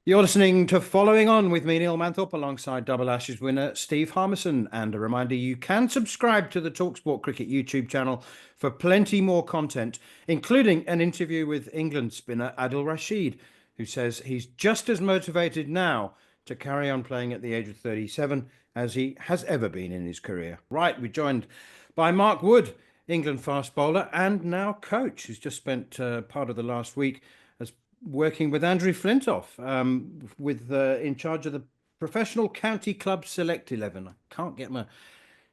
You're listening to Following On with me, Neil Manthorp, alongside Double Ashes winner Steve Harmison. And a reminder, you can subscribe to the talkSPORT Cricket YouTube channel for plenty more content, including an interview with England spinner Adil Rashid, who says he's just as motivated now to carry on playing at the age of 37 as he has ever been in his career. Right, we're joined by Mark Wood, England fast bowler and now coach, who's just spent part of the last week as working with Andrew Flintoff, with in charge of the professional county club select 11. I can't get my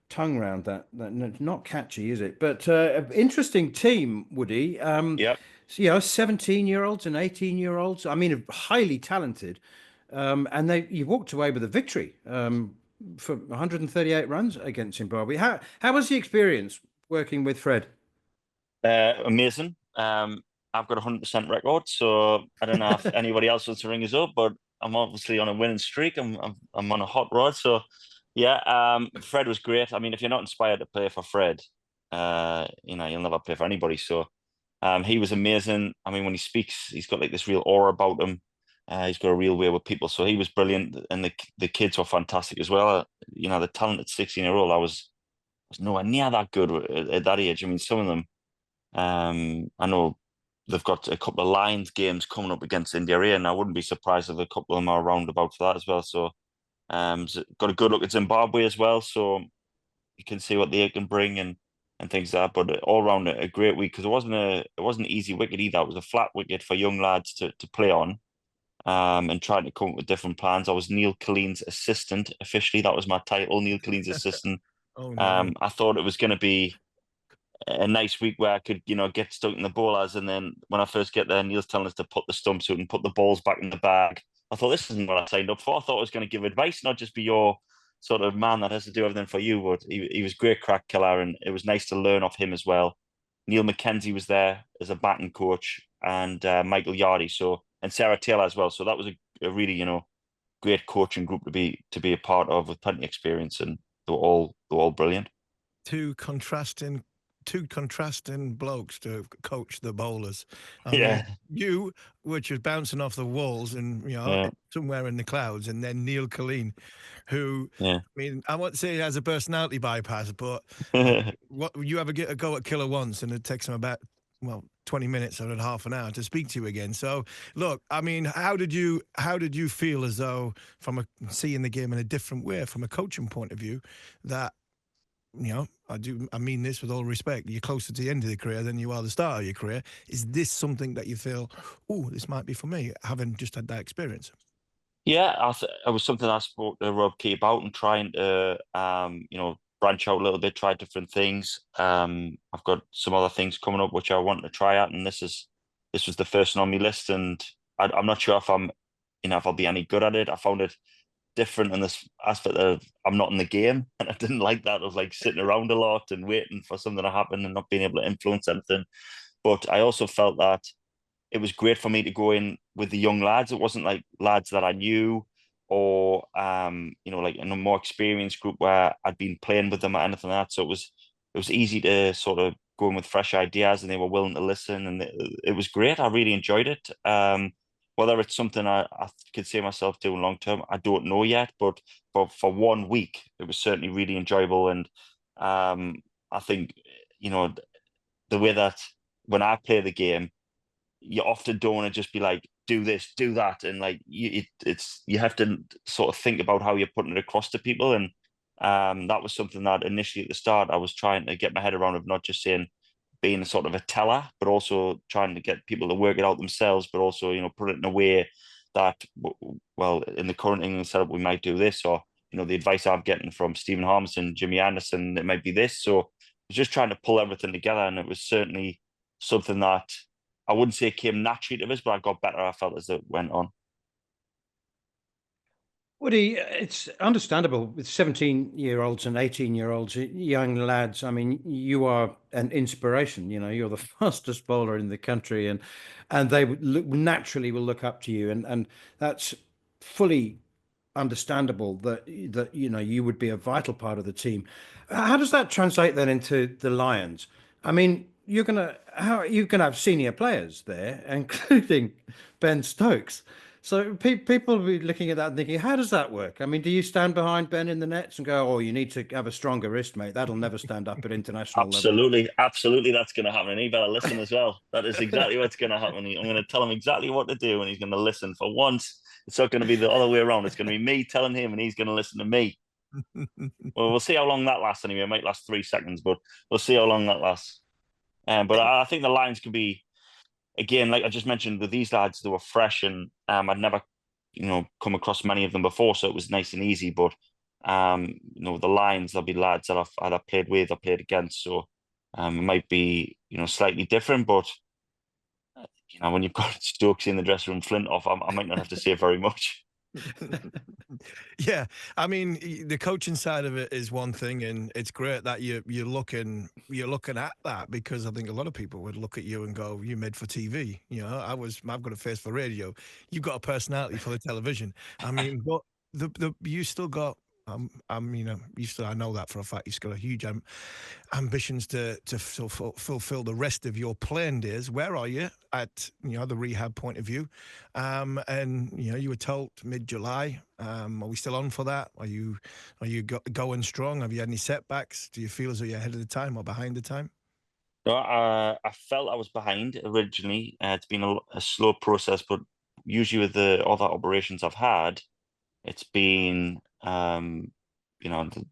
tongue around that. Not catchy, is it? But interesting team, Woody. Yep. So, 17-year-olds and 18-year-olds. I mean, highly talented. And you walked away with a victory for 138 runs against Zimbabwe. How was the experience working with Fred? Amazing. I've got a 100% record, so I don't know if anybody else wants to ring us up, but I'm obviously on a winning streak. I'm on a hot rod, so yeah. Fred was great. I mean, if you're not inspired to play for Fred, you'll never play for anybody. So, he was amazing. I mean, when he speaks, he's got like this real aura about him. He's got a real way with people, so he was brilliant, and the kids were fantastic as well. The talented 16-year-old, I was nowhere near that good at that age. I mean, some of them. I know they've got a couple of Lions games coming up against India here, and I wouldn't be surprised if a couple of them are around about for that as well. So, got a good look at Zimbabwe as well, so you can see what they can bring and things like that. But all round a great week because it wasn't an easy wicket either. It was a flat wicket for young lads to play on. And trying to come up with different plans. I was Neil Colleen's assistant officially. That was my title, Neil Colleen's assistant. Oh no. I thought it was going to be a nice week where I could, get stuck in the bowlers. And then when I first get there, Neil's telling us to put the stumps out and put the balls back in the bag. I thought this isn't what I signed up for. I thought I was going to give advice, not just be your sort of man that has to do everything for you. But he was great crack killer, and it was nice to learn off him as well. Neil McKenzie was there as a batting coach, and Michael Yardy, and Sarah Taylor as well. So that was a really, great coaching group to be a part of with plenty of experience, and they were all brilliant. Two contrasting blokes to coach the bowlers. I Yeah. mean, you, which was bouncing off the walls and Yeah. somewhere in the clouds, and then Neil Colleen, who, Yeah. I mean, I won't say he has a personality bypass, but what you ever get a go at Killer once, and it takes him about 20 minutes or half an hour to speak to you again. So, look, I mean, how did you feel as though seeing the game in a different way from a coaching point of view that? I mean this with all respect. You're closer to the end of your career than you are the start of your career. Is this something that you feel, oh, this might be for me, having just had that experience? Yeah, it was something I spoke to Rob Key about and trying to, branch out a little bit, try different things. I've got some other things coming up which I want to try out, and this was the first one on my list, and I'm not sure if I'll be any good at it. I found it different in this aspect of I'm not in the game, and I didn't like that. I was like sitting around a lot and waiting for something to happen and not being able to influence anything. But I also felt that it was great for me to go in with the young lads. It wasn't like lads that I knew or like in a more experienced group where I'd been playing with them or anything like that. So it was easy to sort of go in with fresh ideas, and they were willing to listen, and it was great. I really enjoyed it. Whether it's something I could see myself doing long term, I don't know yet. But for 1 week, it was certainly really enjoyable. And I think, the way that when I play the game, you often don't want to just be like, do this, do that. And like, you have to sort of think about how you're putting it across to people. And that was something that initially at the start, I was trying to get my head around of not just saying, being sort of a teller, but also trying to get people to work it out themselves, but also, put it in a way that, well, in the current England setup, we might do this, or, the advice I'm getting from Stephen Harmison, Jimmy Anderson, it might be this. So I was just trying to pull everything together, and it was certainly something that I wouldn't say came naturally to us, but I got better, I felt, as it went on. Woody, it's understandable with 17-year-olds and 18-year-olds, young lads. I mean, you are an inspiration. You're the fastest bowler in the country, and they naturally will look up to you, and that's fully understandable that you would be a vital part of the team. How does that translate then into the Lions? I mean, you're gonna have senior players there, including Ben Stokes. So people will be looking at that and thinking, how does that work? I mean, do you stand behind Ben in the nets and go, oh, you need to have a stronger wrist, mate? That'll never stand up at international level. Absolutely, that's going to happen. And he better listen as well. That is exactly what's going to happen. I'm going to tell him exactly what to do, and he's going to listen. For once, it's not going to be the other way around. It's going to be me telling him, and he's going to listen to me. Well, we'll see how long that lasts anyway. It might last 3 seconds, but we'll see how long that lasts. But I think the lines could be, again, like I just mentioned, with these lads, they were fresh, and I'd never, come across many of them before, so it was nice and easy. But the lines, there'll be lads that I've either played with or played against, so it might be, slightly different. But when you've got Stokes in the dressing room, Flintoff, I might not have to say very much. Yeah, I mean, the coaching side of it is one thing, and it's great that you're looking at that, because I think a lot of people would look at you and go, "You made for TV." I've got a face for radio. You've got a personality for the television. I mean, but you still got. I know that for a fact. You've got a huge ambitions to fulfill the rest of your playing days. Where are you at the rehab point of view? And you were told mid-July. Are we still on for that? Are you going strong? Have you had any setbacks? Do you feel as though you're ahead of the time or behind the time? No, I felt I was behind originally. It's been a slow process, but usually with the other operations I've had, it's been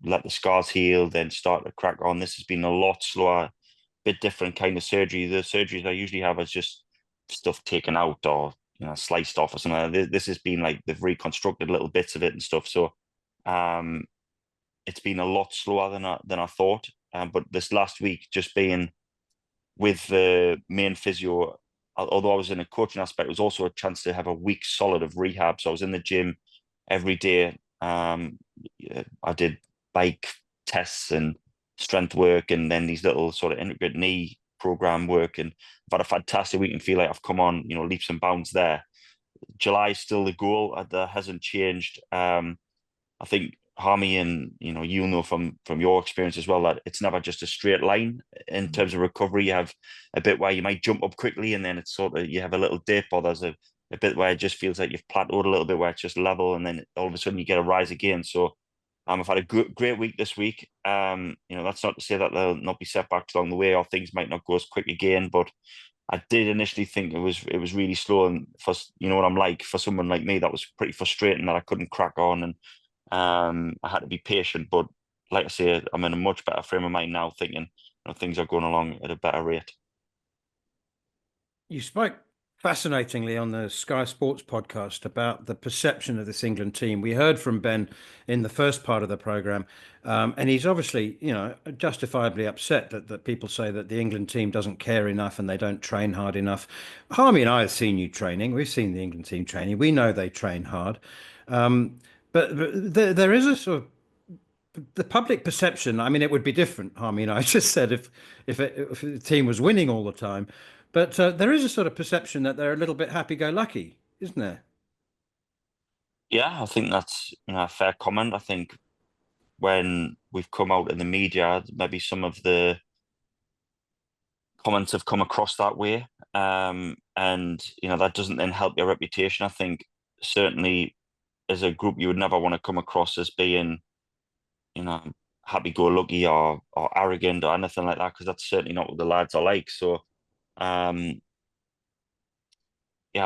let the scars heal, then start to crack on. This has been a lot slower, bit different kind of surgery. The surgeries I usually have is just stuff taken out or sliced off or something. This has been like they've reconstructed little bits of it and stuff. So it's been a lot slower than I thought. But this last week, just being with the main physio, although I was in a coaching aspect, it was also a chance to have a week solid of rehab. So I was in the gym every day. I did bike tests and strength work, and then these little sort of integrate knee program work, and I've had a fantastic week and feel like I've come on, leaps and bounds there. July is still the goal. That hasn't changed. I think Harmy, and you'll know from your experience as well, that it's never just a straight line in terms of recovery. You have a bit where you might jump up quickly, and then it's sort of you have a little dip, or there's a bit where it just feels like you've plateaued a little bit, where it's just level, and then all of a sudden you get a rise again. So I've had a great week this week. That's not to say that there'll not be setbacks along the way, or things might not go as quick again, but I did initially think it was really slow, and for what I'm like, for someone like me, that was pretty frustrating that I couldn't crack on, and I had to be patient. But like I say, I'm in a much better frame of mind now, thinking things are going along at a better rate. You spoke fascinatingly on the Sky Sports podcast about the perception of this England team. We heard from Ben in the first part of the programme, and he's obviously, justifiably upset that people say that the England team doesn't care enough and they don't train hard enough. Harmy and I have seen you training. We've seen the England team training. We know they train hard. But there is a sort of the public perception. I mean, it would be different, Harmy and I just said, if the team was winning all the time. But there is a sort of perception that they're a little bit happy-go-lucky, isn't there? Yeah, I think that's a fair comment. I think when we've come out in the media, maybe some of the comments have come across that way, and that doesn't then help your reputation. I think certainly as a group, you would never want to come across as being, happy-go-lucky or arrogant or anything like that, because that's certainly not what the lads are like. So. I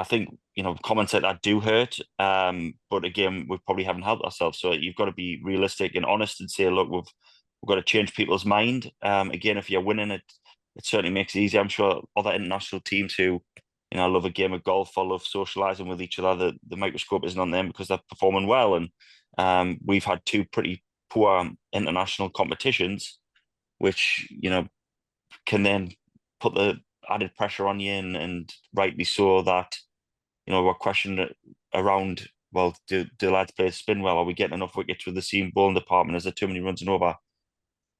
think comments like that do hurt. But again, we probably haven't helped ourselves. So you've got to be realistic and honest and say, look, we've got to change people's mind. Again, if you're winning it, it certainly makes it easy. I'm sure other international teams who love a game of golf or love socialising with each other, the microscope isn't on them because they're performing well. And we've had two pretty poor international competitions, which can then put the added pressure on you, and rightly so, that we're questioning around, well, do lads play spin well? Are we getting enough wickets with the seam bowling department? Is there too many runs and over?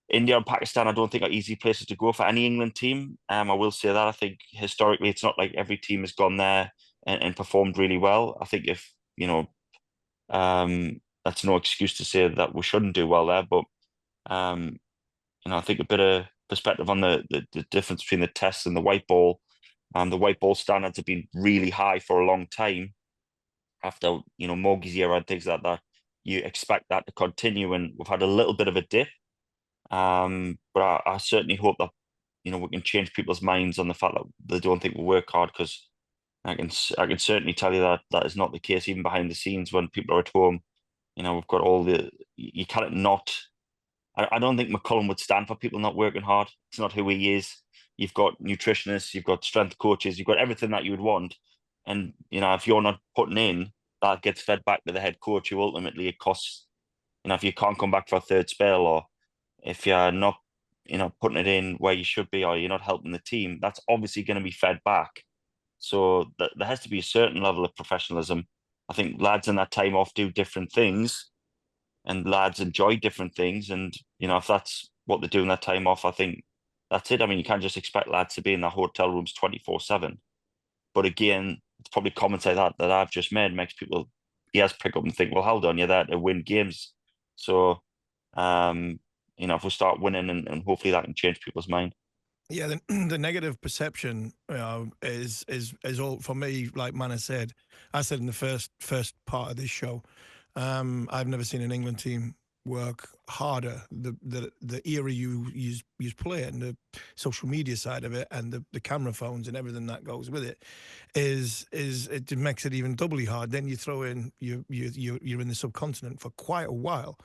India and Pakistan, I don't think, are easy places to go for any England team. I will say that. I think historically it's not like every team has gone there and performed really well. I think if that's no excuse to say that we shouldn't do well there, but I think a bit of perspective on the difference between the tests and the white ball. The white ball standards have been really high for a long time. after, you know, Morgie's era and things like that, you expect that to continue, and we've had a little bit of a dip. But I certainly hope that, you know, we can change people's minds on the fact that they don't think we work hard, because I can certainly tell you that that is not the case, even behind the scenes when people are at home. You know, we've got all the, you can't not, I don't think McCullum would stand for people not working hard. It's not who he is. You've got nutritionists, you've got strength coaches, you've got everything that you would want. And, you know, if you're not putting in, that gets fed back to the head coach, who ultimately it costs, you know, if you can't come back for a third spell, or if you're not, you know, putting it in where you should be, or you're not helping the team, that's obviously going to be fed back. So there has to be a certain level of professionalism. I think lads in that time off do different things, and lads enjoy different things. And, you know, if that's what they do in that time off, I think that's it. I mean, you can't just expect lads to be in their hotel rooms 24/7. But again, it's probably commentary that I've just made makes people, yes, pick up and think, well, hold on, you're there to win games. So, you know, if we start winning, and hopefully that can change people's mind. Yeah, the negative perception is all for me. Like Manna said, I said in the first part of this show, I've never seen an England team work harder. The era you play and the social media side of it, and the camera phones and everything that goes with it, is it makes it even doubly hard. Then you throw in you're in the subcontinent for quite a while.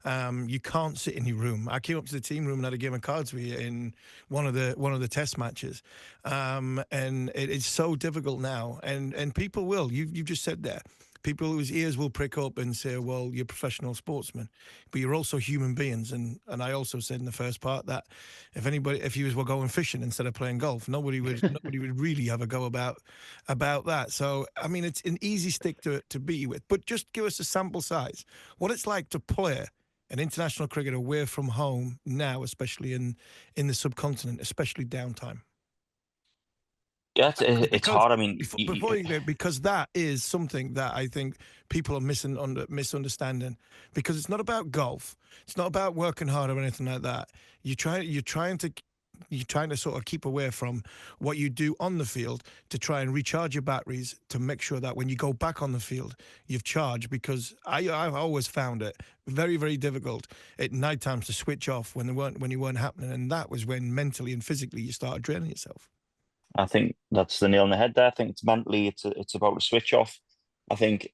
You can't sit in your room. I came up to the team room and had a game of cards with you in one of the test matches, and it is so difficult now. And people will. You've just said there. People whose ears will prick up and say, "Well, you're professional sportsmen, but you're also human beings." And I also said in the first part that if you were going fishing instead of playing golf, nobody would really have a go about that. So I mean, it's an easy stick to beat you with. But just give us a sample size, what it's like to play an international cricket away from home now, especially in the subcontinent, especially Downtime. Yeah, it's hard. I mean, Because that is something that I think people are misunderstanding. Because it's not about golf, it's not about working hard or anything like that. You're trying to sort of keep away from what you do on the field to try and recharge your batteries, to make sure that when you go back on the field, you've charged. Because I've always found it very, very difficult at night times to switch off when you weren't happening, and that was when mentally and physically you started draining yourself. I think that's the nail on the head there. I think it's mentally, it's about a switch off. I think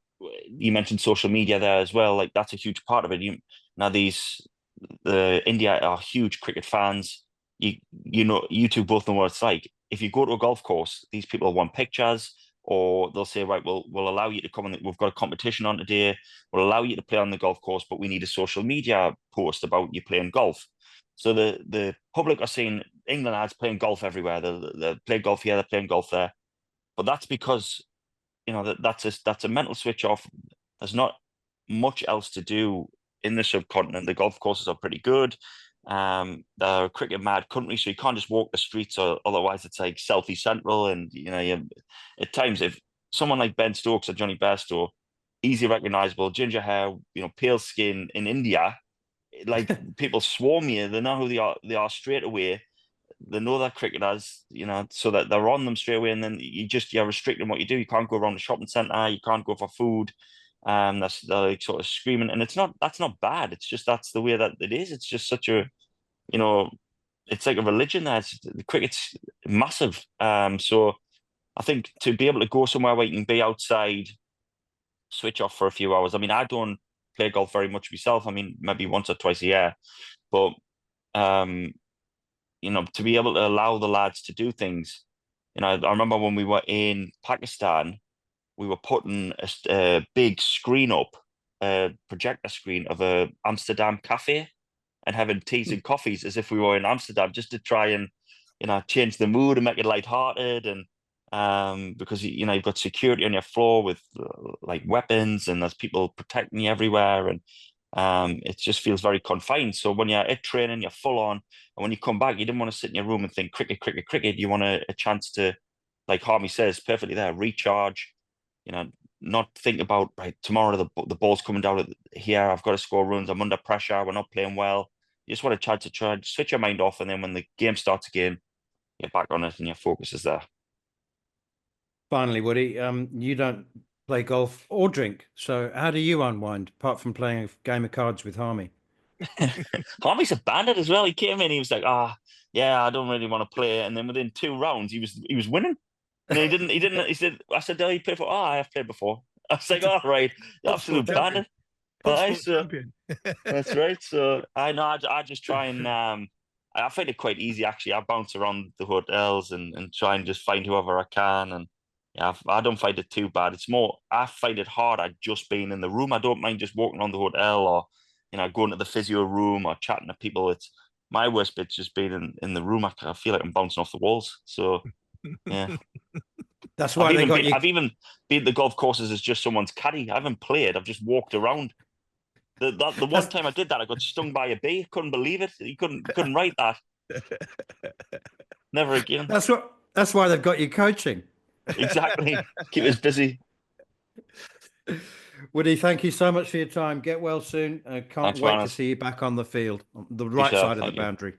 you mentioned social media there as well. Like, that's a huge part of it. India are huge cricket fans. You know, you two both know what it's like. If you go to a golf course, these people want pictures, or they'll say, right, we'll allow you to come, and we've got a competition on today. We'll allow you to play on the golf course, but we need a social media post about you playing golf. So the public are seeing England lads playing golf everywhere. They're playing golf here, they're playing golf there. But that's because, you know, that's a mental switch off. There's not much else to do in the subcontinent. The golf courses are pretty good. They're a cricket mad country, so you can't just walk the streets, or otherwise it's like selfie central. And, you know, at times, if someone like Ben Stokes or Johnny Bairstow, easy recognizable, ginger hair, you know, pale skin in India, like, people swarm you. They know who they are. They are straight away. They know that cricketers, you know, so that they're on them straight away. And then you're restricting what you do. You can't go around the shopping centre. You can't go for food. They're like sort of screaming, and that's not bad. It's just that's the way that it is. It's just such a, you know, it's like a religion there. The cricket's massive. So I think to be able to go somewhere where you can be outside, switch off for a few hours. I mean, I don't play golf very much myself. I mean, maybe once or twice a year, but you know, to be able to allow the lads to do things. You know, I remember when we were in Pakistan, we were putting a big screen up, a projector screen of a Amsterdam cafe, and having teas and coffees as if we were in Amsterdam, just to try and, you know, change the mood and make it lighthearted. And because, you know, you've got security on your floor with like weapons, and there's people protecting you everywhere, and it just feels very confined. So when you're at training, you're full on, and when you come back, you didn't want to sit in your room and think cricket, cricket, cricket. You want a chance to, like Harmy says perfectly there, recharge. You know, not think about, right, tomorrow the ball's coming down here, I've got to score runs, I'm under pressure, we're not playing well. You just want a chance to try and switch your mind off, and then when the game starts again, you're back on it and your focus is there. Finally, Woody, you don't play golf or drink. So how do you unwind apart from playing a game of cards with Harmy? Harmy's a bandit as well. He came in, he was like, yeah, I don't really want to play. And then within 2 rounds, he was winning. And he said, I said, oh, you played before? Oh, I have played before. I was like, all right, absolute bandit. Champion. That's right. So I know I just try and I find it quite easy actually. I bounce around the hotels and try and just find whoever I can, and yeah, I don't find it too bad. It's more I find it hard at just being in the room. I don't mind just walking around the hotel or going to the physio room or chatting to people. It's my worst bit's just being in the room. I feel like I'm bouncing off the walls. So yeah. That's why they got you. I've even been at the golf courses as just someone's caddy. I haven't played. I've just walked around. The one time I did that, I got stung by a bee. Couldn't believe it. You couldn't write that. Never again. That's why they've got you coaching. Exactly. Keep us busy. Woody, thank you so much for your time. Get well soon. Can't wait to see you back on the field, on the right side of the boundary.